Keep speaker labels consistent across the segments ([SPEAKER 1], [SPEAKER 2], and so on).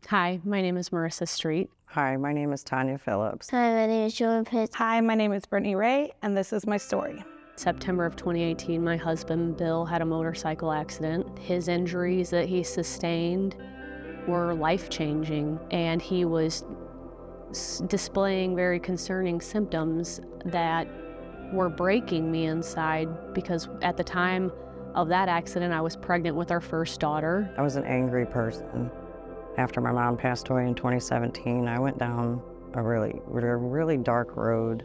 [SPEAKER 1] Hi, my name is Marissa Street.
[SPEAKER 2] Hi, my name is Tanya Phillips.
[SPEAKER 3] Hi, my name is Joan Pitts.
[SPEAKER 4] Hi, my name is Brittany Ray, and this is my story.
[SPEAKER 1] September of 2018, my husband, Bill, had a motorcycle accident. His injuries that he sustained were life-changing, and he was displaying very concerning symptoms that were breaking me inside because at the time of that accident, I was pregnant with our first daughter.
[SPEAKER 2] I was an angry person. After my mom passed away in 2017, I went down a really dark road.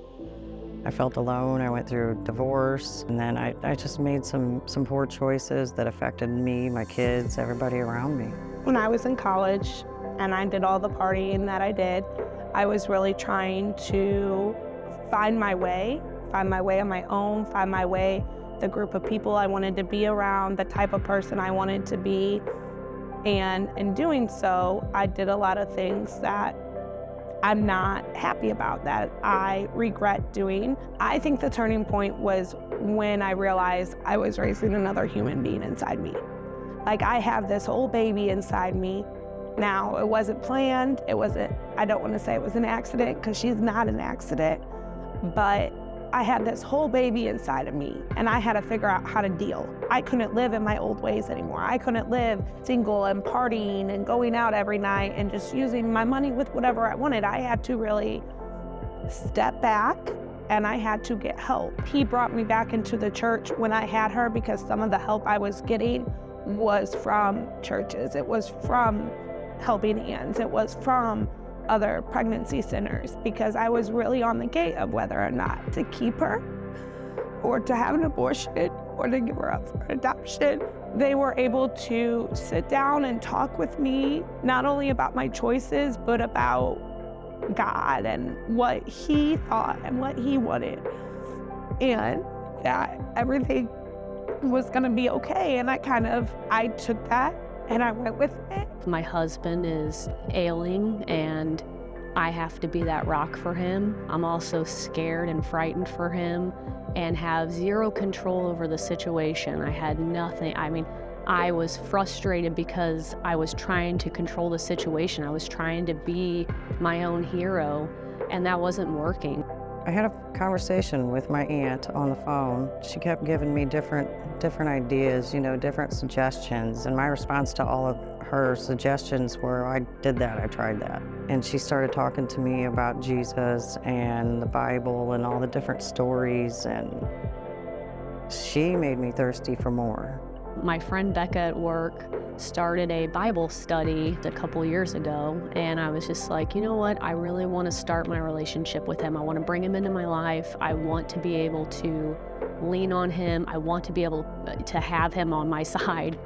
[SPEAKER 2] I felt alone. I went through a divorce, and then I just made some poor choices that affected me, my kids, everybody around me.
[SPEAKER 4] When I was in college and I did all the partying that I did, I was really trying to find my way on my own, find my way, the group of people I wanted to be around, the type of person I wanted to be. And in doing so, I did a lot of things that I'm not happy about, that I regret doing. I think the turning point was when I realized I was raising another human being inside me. Like, I have this whole baby inside me. Now, it wasn't planned. I don't want to say it was an accident because she's not an accident, but I had this whole baby inside of me, and I had to figure out how to deal. I couldn't live in my old ways anymore. I couldn't live single and partying and going out every night and just using my money with whatever I wanted. I had to really step back, and I had to get help. He brought me back into the church when I had her because some of the help I was getting was from churches. It was from Helping Hands. It was from other pregnancy centers, because I was really on the gate of whether or not to keep her or to have an abortion or to give her up for adoption. They were able to sit down and talk with me, not only about my choices, but about God and what He thought and what He wanted, and that everything was gonna be okay. And I took that and I went with it.
[SPEAKER 1] My husband is ailing, and I have to be that rock for him. I'm also scared and frightened for him and have zero control over the situation. I had nothing. I was frustrated because I was trying to control the situation. I was trying to be my own hero, and that wasn't working.
[SPEAKER 2] I had a conversation with my aunt on the phone. She kept giving me different ideas, different suggestions, and my response to all of her suggestions were, I did that, I tried that. And she started talking to me about Jesus and the Bible and all the different stories, and she made me thirsty for more.
[SPEAKER 1] My friend Becca at work started a Bible study a couple years ago, and I was just like, you know what, I really want to start my relationship with him. I want to bring him into my life. I want to be able to lean on him. I want to be able to have him on my side.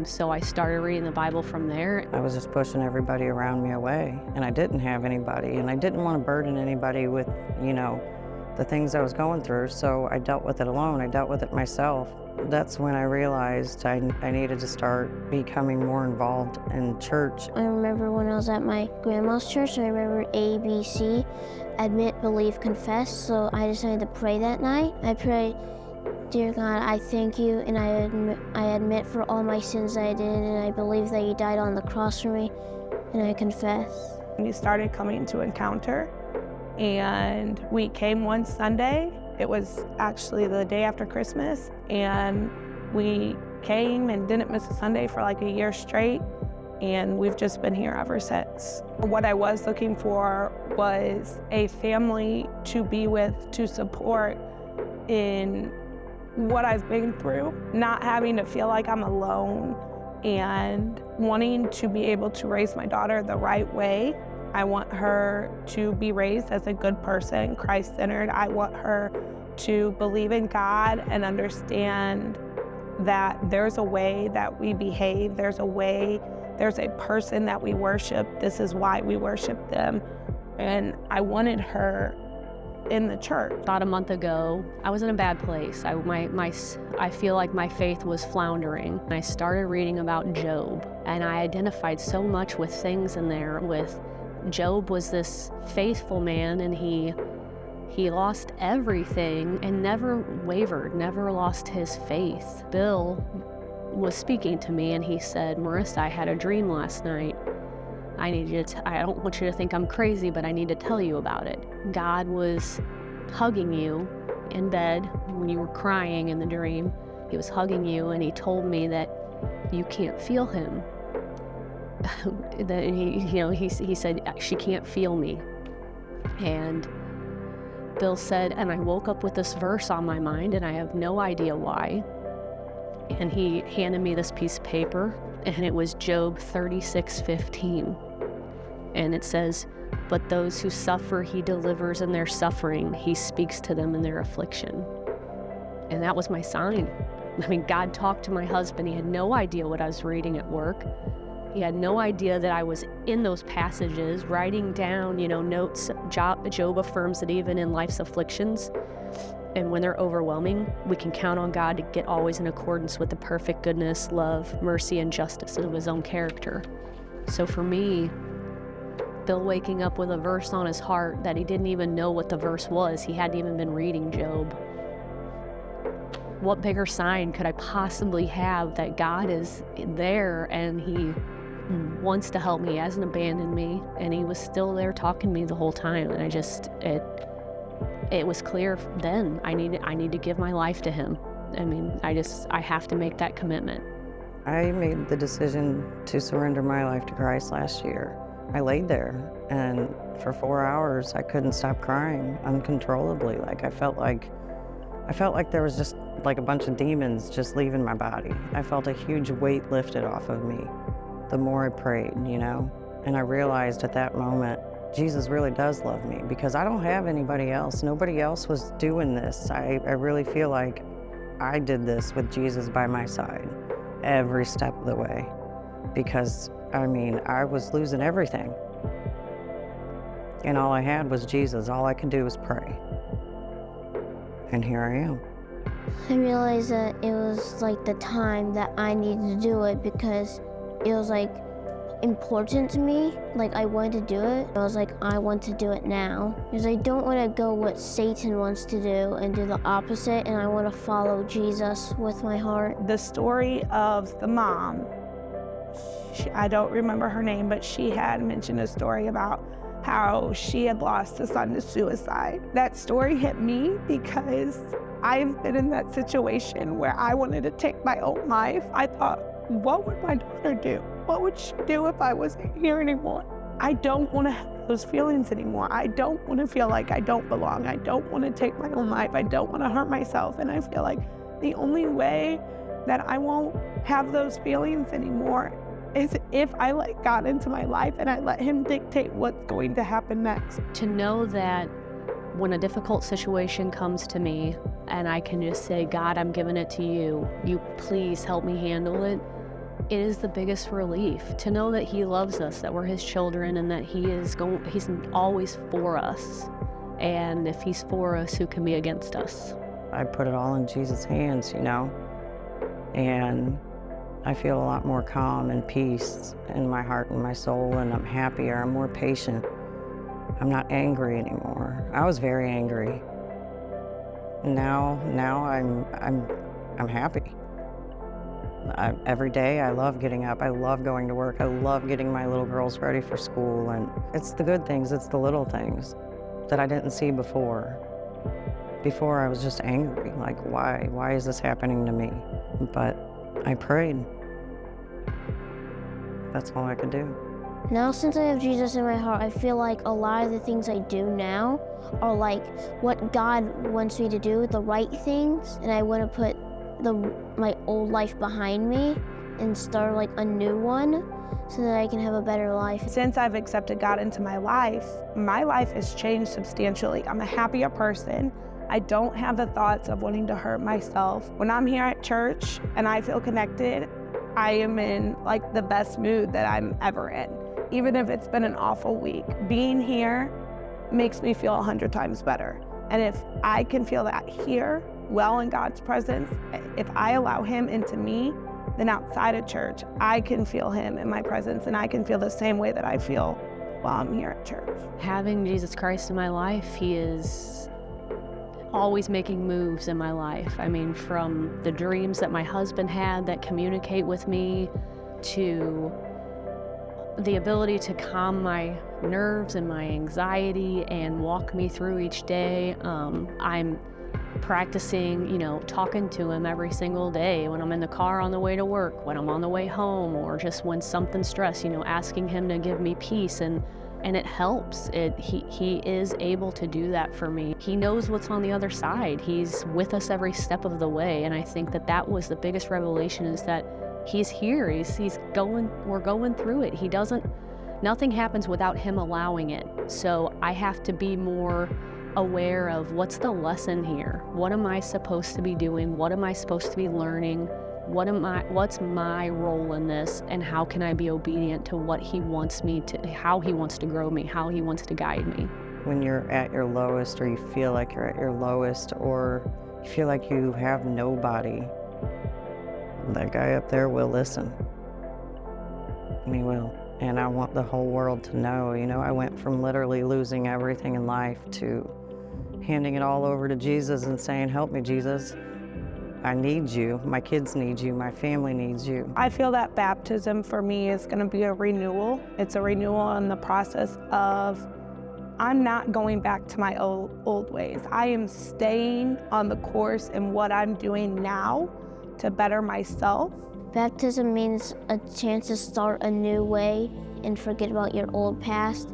[SPEAKER 1] So I started reading the Bible from there.
[SPEAKER 2] I was just pushing everybody around me away, and I didn't have anybody, and I didn't want to burden anybody with, the things I was going through, so I dealt with it alone. I dealt with it myself. That's when I realized I needed to start becoming more involved in church.
[SPEAKER 3] I remember when I was at my grandma's church, I remember ABC, admit, believe, confess, so I decided to pray that night. I prayed, Dear God, I thank you, and I admit for all my sins I did, and I believe that you died on the cross for me, and I confess.
[SPEAKER 4] We started coming to Encounter, and we came one Sunday. It was actually the day after Christmas, and we came and didn't miss a Sunday for like a year straight, and we've just been here ever since. What I was looking for was a family to be with, to support in what I've been through, not having to feel like I'm alone, and wanting to be able to raise my daughter the right way. I want her to be raised as a good person, Christ-centered. I want her to believe in God and understand that there's a way that we behave, there's a person that we worship. This is why we worship them. And I wanted her in the church.
[SPEAKER 1] About a month ago, I was in a bad place. I feel like my faith was floundering. I started reading about Job, and I identified so much with things in there. With Job was this faithful man, and he lost everything and never wavered, never lost his faith. Bill was speaking to me, and he said, Marissa, I had a dream last night, I don't want you to think I'm crazy, but I need to tell you about it. God was hugging you in bed when you were crying in the dream. He was hugging you, and he told me that you can't feel him. That he said, she can't feel me. And Bill said, and I woke up with this verse on my mind, and I have no idea why. And he handed me this piece of paper, and it was Job 36:15. And it says, but those who suffer, he delivers in their suffering. He speaks to them in their affliction. And that was my sign. I mean, God talked to my husband. He had no idea what I was reading at work. He had no idea that I was in those passages, writing down, notes. Job affirms that even in life's afflictions, and when they're overwhelming, we can count on God to get always in accordance with the perfect goodness, love, mercy, and justice of his own character. So for me, Bill waking up with a verse on his heart that he didn't even know what the verse was. He hadn't even been reading Job. What bigger sign could I possibly have that God is there and he wants to help me, he hasn't abandoned me, and he was still there talking to me the whole time. And it was clear then I need to give my life to him. I mean, I have to make that commitment.
[SPEAKER 2] I made the decision to surrender my life to Christ last year. I laid there, and for 4 hours I couldn't stop crying uncontrollably. I felt like there was just like a bunch of demons just leaving my body. I felt a huge weight lifted off of me the more I prayed, And I realized at that moment, Jesus really does love me, because I don't have anybody else. Nobody else was doing this. I really feel like I did this with Jesus by my side every step of the way, because I was losing everything. And all I had was Jesus. All I could do was pray. And here I am.
[SPEAKER 3] I realized that it was like the time that I needed to do it, because it was like important to me. Like I wanted to do it. I was like, I want to do it now. Because I don't want to go what Satan wants to do and do the opposite, and I want to follow Jesus with my heart.
[SPEAKER 4] The story of the mom, I don't remember her name, but she had mentioned a story about how she had lost a son to suicide. That story hit me because I've been in that situation where I wanted to take my own life. I thought, what would my daughter do? What would she do if I wasn't here anymore? I don't want to have those feelings anymore. I don't want to feel like I don't belong. I don't want to take my own life. I don't want to hurt myself. And I feel like the only way that I won't have those feelings anymore is if I let God into my life and I let him dictate what's going to happen next.
[SPEAKER 1] To know that when a difficult situation comes to me and I can just say, God, I'm giving it to you. You please help me handle it. It is the biggest relief to know that he loves us, that we're his children, and that he's always for us. And if he's for us, who can be against us?
[SPEAKER 2] I put it all in Jesus' hands, and I feel a lot more calm and peace in my heart and my soul, and I'm happier, I'm more patient. I'm not angry anymore. I was very angry. Now I'm happy. Every day I love getting up, I love going to work, I love getting my little girls ready for school, and it's the good things, it's the little things that I didn't see before. Before I was just angry, like why is this happening to me? But I prayed. That's all I could do.
[SPEAKER 3] Now, since I have Jesus in my heart, I feel like a lot of the things I do now are like what God wants me to do, the right things, and I want to put my old life behind me and start like a new one so that I can have a better life.
[SPEAKER 4] Since I've accepted God into my life has changed substantially. I'm a happier person. I don't have the thoughts of wanting to hurt myself. When I'm here at church and I feel connected, I am in like the best mood that I'm ever in. Even if it's been an awful week, being here makes me feel 100 times better. And if I can feel that here, well in God's presence, if I allow him into me, then outside of church, I can feel him in my presence, and I can feel the same way that I feel while I'm here at church.
[SPEAKER 1] Having Jesus Christ in my life, he is always making moves in my life. I mean, from the dreams that my husband had that communicate with me, to the ability to calm my nerves and my anxiety and walk me through each day. I'm practicing, talking to him every single day when I'm in the car on the way to work, when I'm on the way home, or just when something's stressed, asking him to give me peace, and it helps. He is able to do that for me. He knows what's on the other side. He's with us every step of the way, and I think that was the biggest revelation, is that he's here. We're going through it. Nothing happens without him allowing it. So I have to be more aware of what's the lesson here. What am I supposed to be doing? What am I supposed to be learning? What's my role in this? And how can I be obedient to what he wants me to, how he wants to grow me, how he wants to guide me?
[SPEAKER 2] When you're at your lowest, or you feel like you're at your lowest, or you feel like you have nobody, that guy up there will listen. He will. And I want the whole world to know, I went from literally losing everything in life to handing it all over to Jesus and saying, help me, Jesus. I need you. My kids need you. My family needs you.
[SPEAKER 4] I feel that baptism for me is going to be a renewal. It's a renewal in the process of, I'm not going back to my old ways. I am staying on the course in what I'm doing now to better myself.
[SPEAKER 3] Baptism means a chance to start a new way and forget about your old past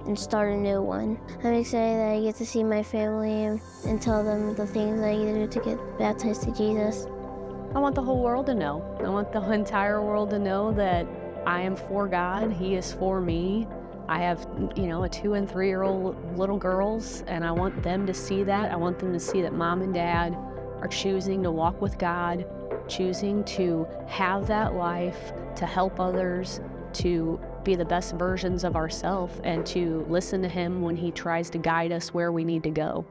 [SPEAKER 3] and start a new one. I'm excited that I get to see my family and tell them the things I need to do to get baptized to Jesus.
[SPEAKER 1] I want the whole world to know. I want the entire world to know that I am for God. He is for me. I have, a 2 and 3 year old little girls, and I want them to see that. I want them to see that mom and dad are choosing to walk with God, choosing to have that life, to help others, to be the best versions of ourselves, and to listen to him when he tries to guide us where we need to go.